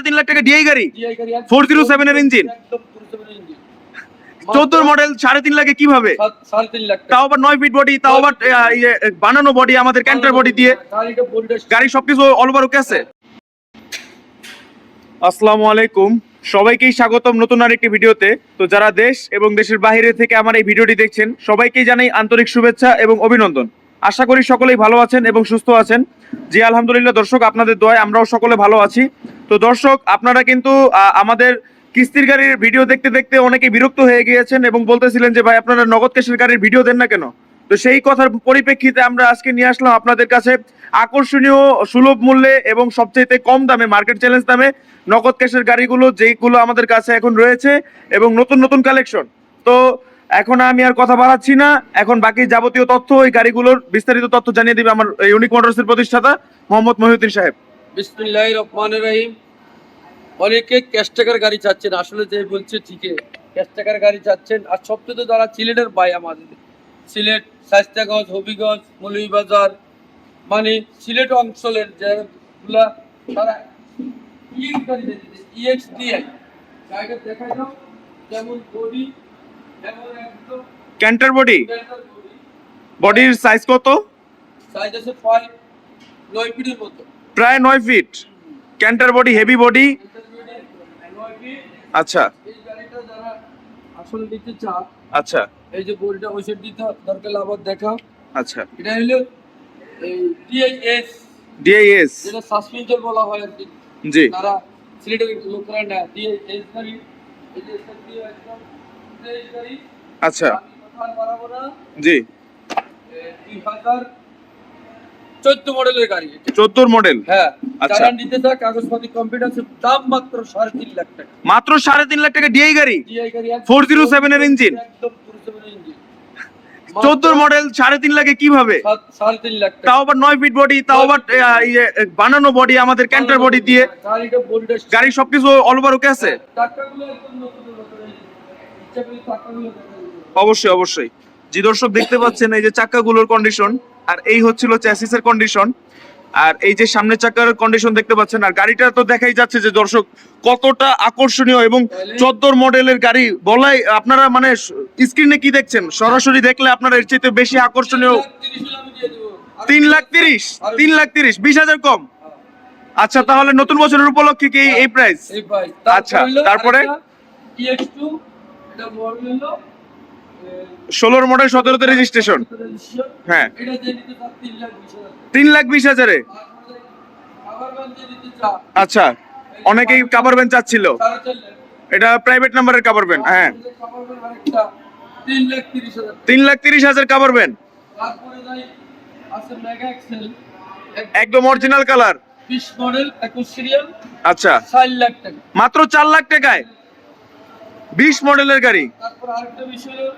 3.5 লাখ টাকা ডিআই গাড়ি 407 এর ইঞ্জিন 14 মডেল 3.5 লাখে কিভাবে? 3.5 লাখ তাও আবার 9 ফিট বডি, তাও আবার বানানো বডি আমাদের ক্যান্টার বডি দিয়ে, গাড়ি সবকিছু অল ওভার ওকে আছে। আসসালামু আলাইকুম, সবাইকেই স্বাগতম নতুন আরেকটি ভিডিওতে। তো যারা দেশ এবং দেশের বাইরে থেকে আমার এই ভিডিওটি দেখছেন সবাইকেই জানাই আন্তরিক শুভেচ্ছা এবং অভিনন্দন। আশা করি সকলেই ভালো আছেন এবং সুস্থ আছেন। জি আলহামদুলিল্লাহ দর্শক, আপনাদের দোয়ায় আমরাও সকলে ভালো আছি। তো দর্শক, আপনারা কিন্তু আমাদের কিস্তির গাড়ির ভিডিও দেখতে দেখতে অনেকে বিরক্ত হয়ে গিয়েছেন এবং বলতেছিলেন যে ভাই আপনারা নগদ ক্যাশের গাড়ির ভিডিও দেন না কেন। তো সেই কথার পরিপ্রেক্ষিতে আমরা আজকে নিয়ে আসলাম আপনাদের কাছে আকর্ষণীয় সুলভ মূল্যে এবং সবচেয়ে কম দামে, মার্কেট চ্যালেঞ্জ দামে নগদ ক্যাশের গাড়িগুলো, যেইগুলো আমাদের কাছে এখন রয়েছে এবং নতুন নতুন কালেকশন। তো এখন আমি আর কথা বাড়াচ্ছি না, এখন বাকি যাবতীয় তথ্য, এই গাড়িগুলোর বিস্তারিত তথ্য জানিয়ে দিবে আমার ইউনিক মোটরসের প্রতিষ্ঠাতা মোহাম্মদ মহিউদ্দিন সাহেব। বিসমিল্লাহির রহমানির রহিম। অনেকে ক্যাশ টাকার গাড়ি চাচ্ছেন, আসলে যে বলছে ঠিকই, ক্যাশ টাকার গাড়ি চাচ্ছেন। আর সবচেয়ে যারা সিলেটের ভাই, আমাদের সিলেট, শায়েস্তাগঞ্জ, হবিগঞ্জ, মৌলভীবাজার, মানে সিলেট অঞ্চলের যেগুলা, তারা ইএক্স গাড়ি দিচ্ছে, ইএক্স ডিআই গাড়িটা দেখাই দাও। যেমন বডি, যেমন একদম ক্যান্টার বডি, বডির সাইজ কত? সাইজ আছে প্রায় 9 ফিটের মতো, প্রায় 9 feet Canter body, heavy body. আচ্ছা, এই গাড়িটা যারা আসলে নিতে চান, আচ্ছা, এই যে বডিটা ওই সাইড দিতে দরকার আবার দেখাও। আচ্ছা, এটা হলো এই ডিআইএস, ডিআইএস যেটা সাসপেনশন বলা হয় আর কি। জি, তারা সিলেটের লোকরা না ডিআইএস গাড়ি, এই যে সত্যি একদম ফ্রেশ গাড়ি। আচ্ছা, আমি কথা বাড়াবো না। জি, 2014 মডেলের গাড়ি, 14 মডেল। হ্যাঁ। আচ্ছা, যারা নিতে চায় কাগজপাতি কমপ্লিট আছে, দাম মাত্র 3.5 লাখ টাকা। মাত্র 3.5 লাখ টাকা ডিআই গাড়ি, ডিআই গাড়ি 407 এর ইঞ্জিন, একদম 407 এর ইঞ্জিন, 14 মডেল 3.5 লাখে কিভাবে? 3.5 লাখ টাকা। তাও আবার 9 ফিট বডি, তাও আবার বানানো বডি আমাদের ক্যান্টার বডি দিয়ে, গাড়িটা বডিটা, গাড়ি সবকিছু অল ওভার ওকে আছে। চাকাগুলো একদম নতুন নতুন, ইচ্ছা করলে চাকাগুলো দেখা যাবে। অবশ্যই অবশ্যই। জি দর্শক, দেখতে পাচ্ছেন এই যে চাকাগুলোর কন্ডিশন, আর এই হচ্ছিল চ্যাসিসের কন্ডিশন, আর এই যে সামনের চাকার কন্ডিশন দেখতে পাচ্ছেন। আর গাড়িটা তো দেখাই যাচ্ছে যে দর্শক কতটা আকর্ষণীয় এবং 14 মডেলের গাড়ি বলাই, আপনারা মানে স্ক্রিনে কি দেখছেন, সরাসরি দেখলে আপনারা এর চাইতে বেশি আকর্ষণীয়। 3,30,000 আমি দিয়ে দেব। 3,30,000 20,000 কম। আচ্ছা, তাহলে নতুন বছরের উপলক্ষে কি এই প্রাইস? এই ভাই, আচ্ছা, তারপরে EX2, এটা মডেল হলো 16 মডেল 17তে রেজিস্ট্রেশন। হ্যাঁ, এটা দিয়ে নিতে চান 3,20,000। 3,20,000-এ। আচ্ছা, অনেকেই কাভার ভ্যান চাচ্ছিল, এটা প্রাইভেট নাম্বারের কাভার ভ্যান। হ্যাঁ, 3,30,000 কাভার ভ্যান, একদম অরিজিনাল কালার, 20 মডেল 21 সিরিয়াল। আচ্ছা, 4 লাখ টাকা, মাত্র 4 লাখ টাকায় 20 মডেলের গাড়ি। তারপর আরেকটা বিষয় হলো,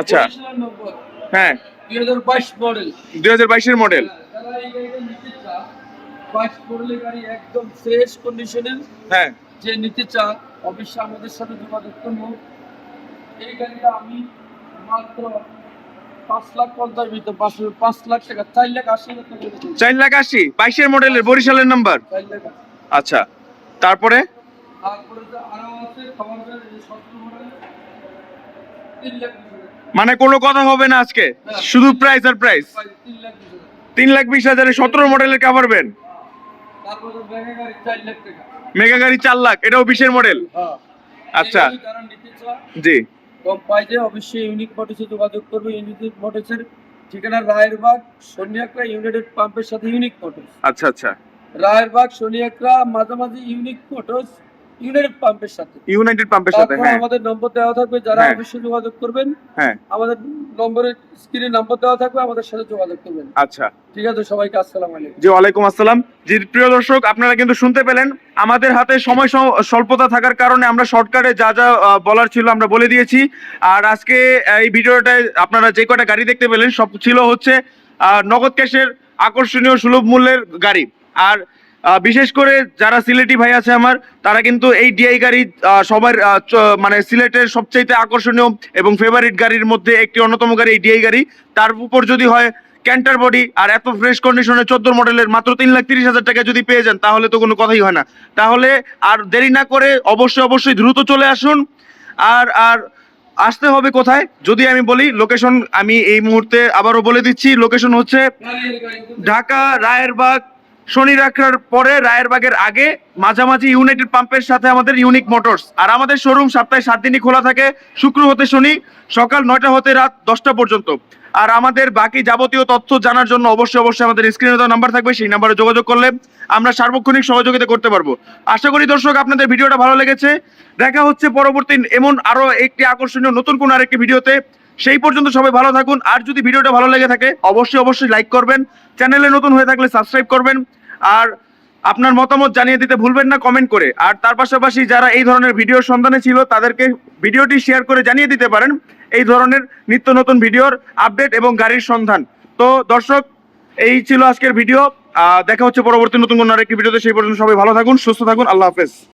আচ্ছা, নম্বর, হ্যাঁ, 2022 মডেল, 2022 এর মডেল। যারা এই গাড়িটা নিতে চান, 22 মডেলের গাড়ি একদম ফ্রেশ কন্ডিশনের, হ্যাঁ, যে নিতে চান অবশ্যই আমাদের সাথে যোগাযোগ করুন। এই গাড়িটা আমি মাত্র 5,50,000 ভিতর, 5 লাখ টাকা, 4,80,000 টাকা দিতে চাই। 4,80,000, 22 এর মডেলের, বরিশালের নাম্বার। 4 লাখ 80,000। আচ্ছা, তারপরে তারপরে তো আরো আছে খাবার গাড়ি, 17 মডেল, 3,20,000। মানে কোনো কথা হবে না আজকে, শুধু প্রাইস আর প্রাইস। 3,20,000। 3,20,000-এ 17 মডেলের কাভার ভ্যান। তারপরে মেগা গাড়ি 4 লাখ টাকা। মেগা গাড়ি 4 লাখ, এটাও 20 এর মডেল। হ্যাঁ। আচ্ছা, এই যারা নিতে চান জি, কম প্রাইসে অবশ্যই ইউনিক মোটরসে যোগাযোগ করবে। ইউনিক মোটরসের ঠিকানা রায়েরবাগ, সোনিয়াকড়া ইউনাইটেড পাম্পের সাথে ইউনিক মোটরস। আচ্ছা, আচ্ছা, রায়েরবাগ, সোনিয়াকড়া, মাঝামাঝি ইউনিক মোটরস, ইউনাইটেড পাম্পের সাথে। ইউনাইটেড পাম্পের সাথে, তারপর হ্যাঁ, আমাদের নম্বর দেওয়া থাকবে, যারা হ্যাঁ। অবশ্যই যোগাযোগ করবেন। হ্যাঁ, আমাদের নম্বরের স্ক্রিনে নম্বর দেওয়া থাকবে, আমাদের সাথে যোগাযোগ করবেন। আচ্ছা, ঠিক আছে, সবাইকে আসসালামু আলাইকুম। জি ওয়ালাইকুম আসসালাম। জি প্রিয় দর্শক, আপনারা কিন্তু শুনতে পেলেন, আমাদের হাতে সময় স্বল্পতা থাকার কারণে আমরা শর্টকাটে যা যা বলার ছিল আমরা বলে দিয়েছি। আর আজকে এই ভিডিওটায় আপনারা যে কটা গাড়ি দেখতে পেলেন সব ছিল হচ্ছে নগদ ক্যাশের আকর্ষণীয় সুলভ মূল্যের গাড়ি। আর বিশেষ করে যারা সিলেটি ভাই আছে আমার, তারা কিন্তু এই ডিআই গাড়ি সবার মানে সিলেটের সবচাইতে আকর্ষণীয় এবং ফেভারিট গাড়ির মধ্যে একটি অন্যতম গাড়ি এই ডিআই গাড়ি। তার উপর যদি হয় ক্যান্টার বডি আর এত ফ্রেশ কন্ডিশনে 14 মডেলের মাত্র 3,30,000 টাকা যদি পেয়ে যান তাহলে তো কোনো কথাই হয় না। তাহলে আর দেরি না করে অবশ্যই দ্রুত চলে আসুন। আর আসতে হবে কোথায় যদি আমি বলি, লোকেশন আমি এই মুহূর্তে আবারও বলে দিচ্ছি। লোকেশন হচ্ছে ঢাকা রায়েরবাগ, শনি রাখার পরে রায়েরবাগের আগে মাঝামাঝি ইউনাইটেড পাম্পের সাথে আমাদের ইউনিক মোটরস। আর আমাদের শোরুম সপ্তাহে 7 দিনই খোলা থাকে, শুক্র হতে শনি সকাল 9টা হতে রাত 10টা পর্যন্ত। আর আমাদের বাকি যাবতীয় তথ্য জানার জন্য অবশ্যই আমাদের স্ক্রিনে দেওয়া নাম্বার থাকবে, সেই নাম্বারে যোগাযোগ করলে আমরা সার্বক্ষণিক সহযোগিতা করতে পারবো। আশা করি দর্শক আপনাদের ভিডিওটা ভালো লেগেছে। দেখা হচ্ছে পরবর্তী এমন আরো একটি আকর্ষণীয় নতুন কোন আরেকটি ভিডিওতে। সেই পর্যন্ত সবাই ভালো থাকুন। আর যদি ভিডিওটা ভালো লেগে থাকে অবশ্যই লাইক করবেন, চ্যানেলে নতুন হয়ে থাকলে সাবস্ক্রাইব করবেন, আর আপনার মতামত জানিয়ে দিতে ভুলবেন না কমেন্ট করে। আর তার পাশাপাশি যারা এই ধরনের ভিডিওর সন্ধানে ছিল তাদেরকে ভিডিওটি শেয়ার করে জানিয়ে দিতে পারেন এই ধরনের নিত্য নতুন ভিডিওর আপডেট এবং গাড়ির সন্ধান। তো দর্শক, এই ছিল আজকের ভিডিও। দেখা হচ্ছে পরবর্তী নতুন কোনো আরেকটি ভিডিওতে। সেই পর্যন্ত সবাই ভালো থাকুন, সুস্থ থাকুন, আল্লাহ হাফেজ।